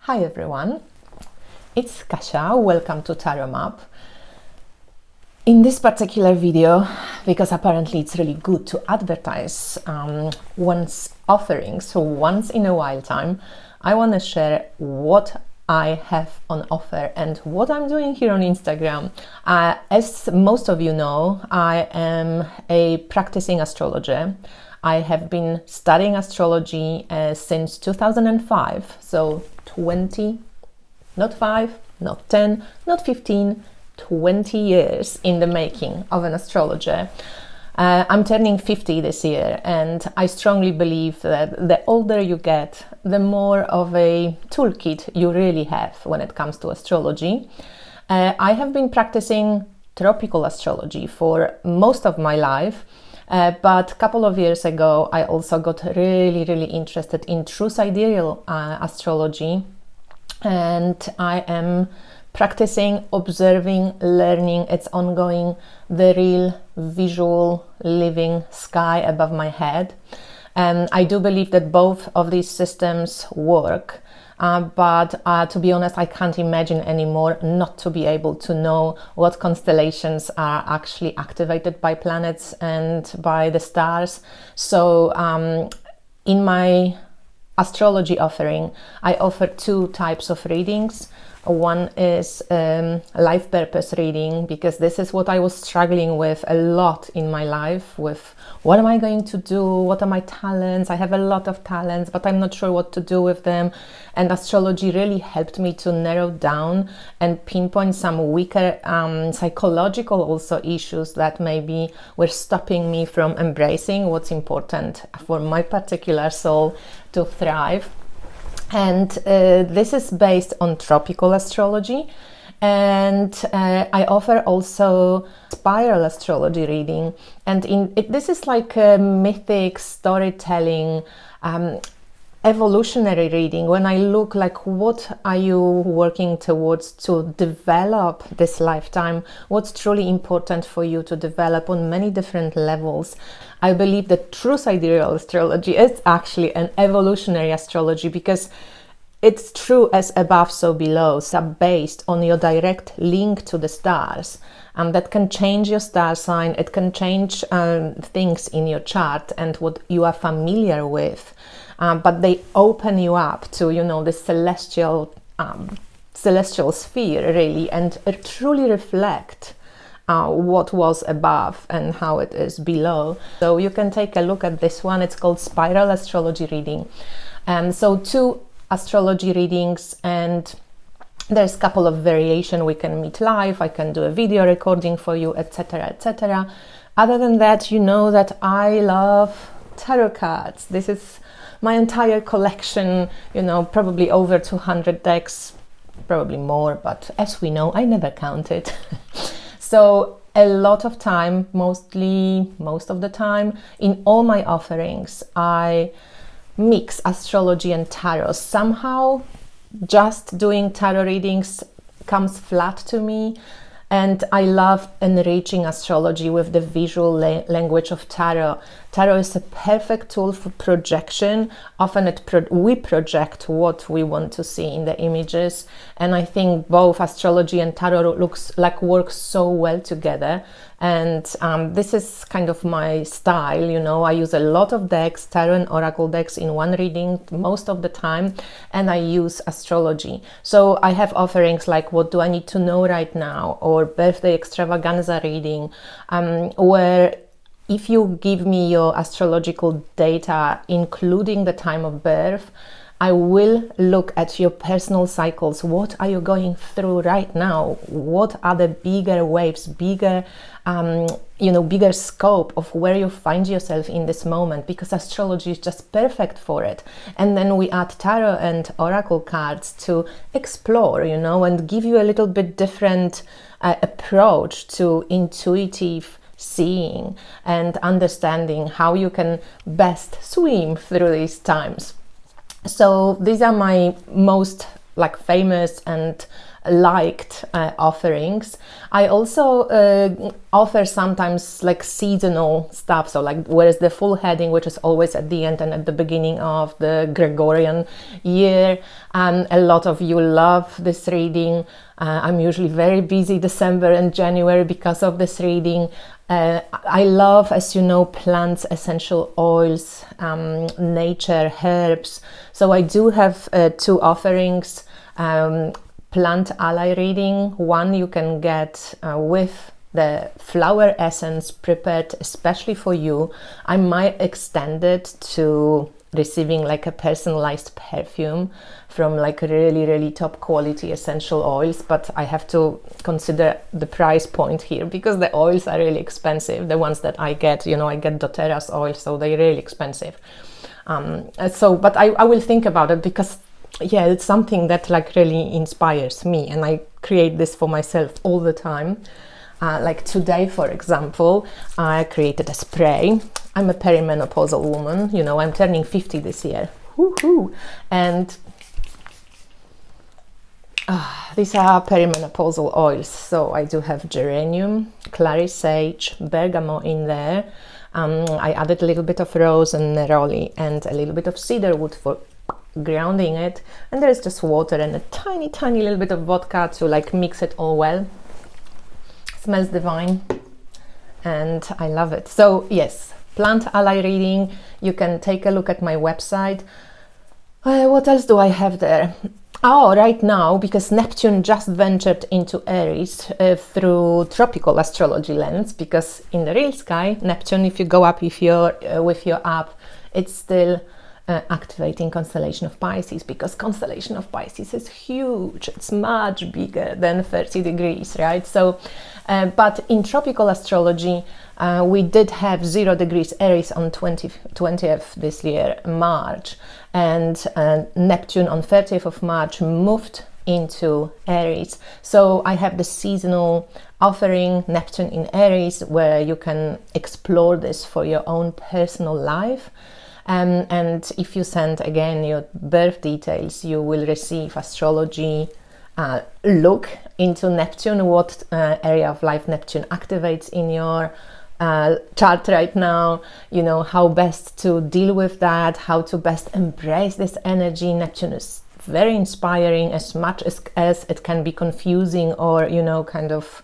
Hi everyone, it's Kasia. Welcome to Tarot Map. In this particular video, because apparently it's really good to advertise one's offerings, so once in a while time, I want to share what I have on offer and what I'm doing here on Instagram. As most of you know, I am a practicing astrologer. I have been studying astrology since 2005, so 20, not 5, not 10, not 15, 20 years in the making of an astrologer. I'm turning 50 this year, and I strongly believe that the older you get, the more of a toolkit you really have when it comes to astrology. I have been practicing tropical astrology for most of my life, but a couple of years ago I also got really interested in true sidereal astrology, and I am practicing, observing, learning. It's ongoing, the real visual living sky above my head. And I do believe that both of these systems work, but to be honest, I can't imagine anymore not to be able to know what constellations are actually activated by planets and by the stars. So in my astrology offering, I offer two types of readings. One is life purpose reading, because this is what I was struggling with a lot in my life, with what am I going to do, what are my talents. I have a lot of talents, but I'm not sure what to do with them, and astrology really helped me to narrow down and pinpoint some weaker psychological also issues that maybe were stopping me from embracing what's important for my particular soul to thrive. And this is based on tropical astrology, and I offer also spiral astrology reading, and this is like a mythic storytelling, evolutionary reading. When I look like what are you working towards to develop this lifetime, what's truly important for you to develop on many different levels. I believe that true sidereal astrology is actually an evolutionary astrology, because it's true as above, so below, so based on your direct link to the stars. That can change your star sign, it can change things in your chart and what you are familiar with, but they open you up to, the celestial sphere, really, and truly reflect what was above and how it is below. So you can take a look at this one. It's called Spiral Astrology Reading. So two astrology readings, and there's a couple of variation. We can meet live, I can do a video recording for you, etc, etc. Other than that, you know that I love tarot cards. This is my entire collection, probably over 200 decks, probably more, but as we know, I never counted. So a lot of time, most of the time, in all my offerings, I mix astrology and tarot. Somehow just doing tarot readings comes flat to me, and I love enriching astrology with the visual language of tarot. Tarot is a perfect tool for projection. Often we project what we want to see in the images, and I think both astrology and tarot work so well together. And this is kind of my style, I use a lot of decks, tarot and oracle decks in one reading most of the time, and I use astrology. So I have offerings like What Do I Need to Know Right Now, or Birthday Extravaganza reading, where if you give me your astrological data, including the time of birth, I will look at your personal cycles. What are you going through right now? What are the bigger waves, bigger scope of where you find yourself in this moment? Because astrology is just perfect for it. And then we add tarot and oracle cards to explore, and give you a little bit different approach to intuitive seeing and understanding how you can best swim through these times. So these are my most famous and liked offerings. I also offer sometimes like seasonal stuff, so like whereas the full heading, which is always at the end and at the beginning of the Gregorian year, a lot of you love this reading. I'm usually very busy December and January because of this reading. I love, as you know, plants, essential oils, nature, herbs. So I do have 2 offerings. Plant ally reading. One you can get with the flower essence prepared especially for you. I might extend it to receiving like a personalized perfume from like really top quality essential oils, but I have to consider the price point here because the oils are really expensive. The ones that I get, you know, I get doTERRA's oil, so they're really expensive. But I will think about it because yeah, it's something that like really inspires me, and I create this for myself all the time. Like today, for example, I created a spray. I'm a perimenopausal woman, you know, I'm turning 50 this year. Woohoo! And these are perimenopausal oils. So I do have geranium, clary sage, bergamot in there. I added a little bit of rose and neroli and a little bit of cedarwood for grounding it. And there's just water and a tiny little bit of vodka to like mix it all well. Smells divine and I love it. So yes, plant ally reading. You can take a look at my website. What else do I have there? Oh, right now, because Neptune just ventured into Aries through tropical astrology lens, because in the real sky, Neptune, if you go up with your app, it's still activating constellation of Pisces, because constellation of Pisces is huge. It's much bigger than 30 degrees, right? So, but in tropical astrology, we did have 0 degrees Aries on 20th this year, March, and Neptune on 30th of March moved into Aries. So I have the seasonal offering, Neptune in Aries, where you can explore this for your own personal life. And if you send again your birth details, you will receive astrology look into Neptune, what area of life Neptune activates in your chart right now, you know, how best to deal with that, how to best embrace this energy. Neptune is very inspiring, as much as it can be confusing or, you know, kind of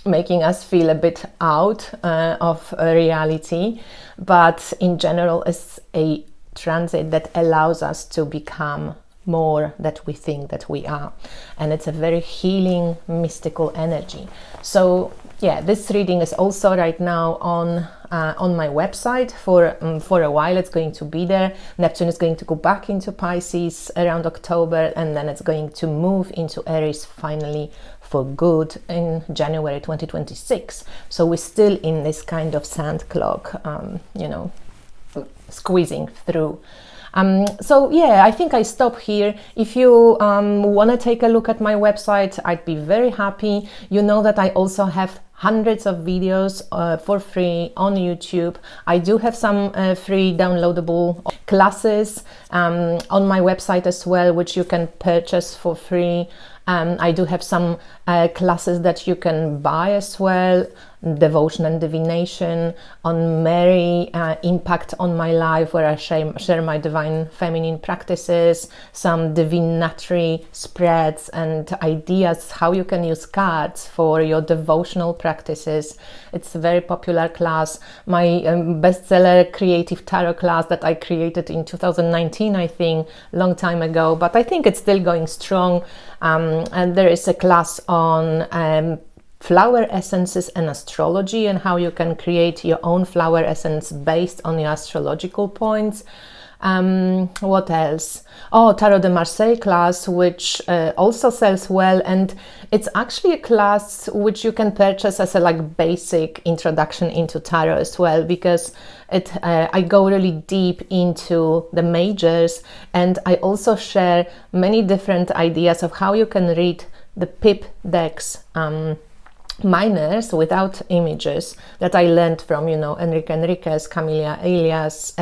making us feel a bit out of reality, but in general it's a transit that allows us to become more that we think that we are, and it's a very healing, mystical energy. So yeah, this reading is also right now on my website for a while. It's going to be there. Neptune is going to go back into Pisces around October, and then it's going to move into Aries finally for good in January 2026. So we're still in this kind of sand clock, you know, squeezing through. So yeah, I think I stop here. If you want to take a look at my website, I'd be very happy. You know that I also have hundreds of videos for free on YouTube. I do have some free downloadable classes on my website as well, which you can purchase for free. I do have some classes that you can buy as well. Devotion and divination, on Mary, impact on my life, where I share my divine feminine practices, some divinatory spreads and ideas how you can use cards for your devotional practices. It's a very popular class. My bestseller creative tarot class that I created in 2019, I think, long time ago, but I think it's still going strong. And there is a class on flower essences and astrology, and how you can create your own flower essence based on your astrological points. What else? Oh, Tarot de Marseille class, which also sells well, and it's actually a class which you can purchase as a like basic introduction into tarot as well, because I go really deep into the majors, and I also share many different ideas of how you can read the pip decks, minors without images, that I learned from, you know, Enrique Enriquez, Camilla Elias,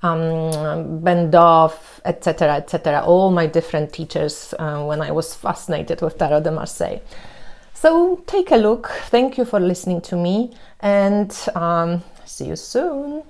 Bendorf, etc., etc., all my different teachers when I was fascinated with Tarot de Marseille. So take a look. Thank you for listening to me, and see you soon.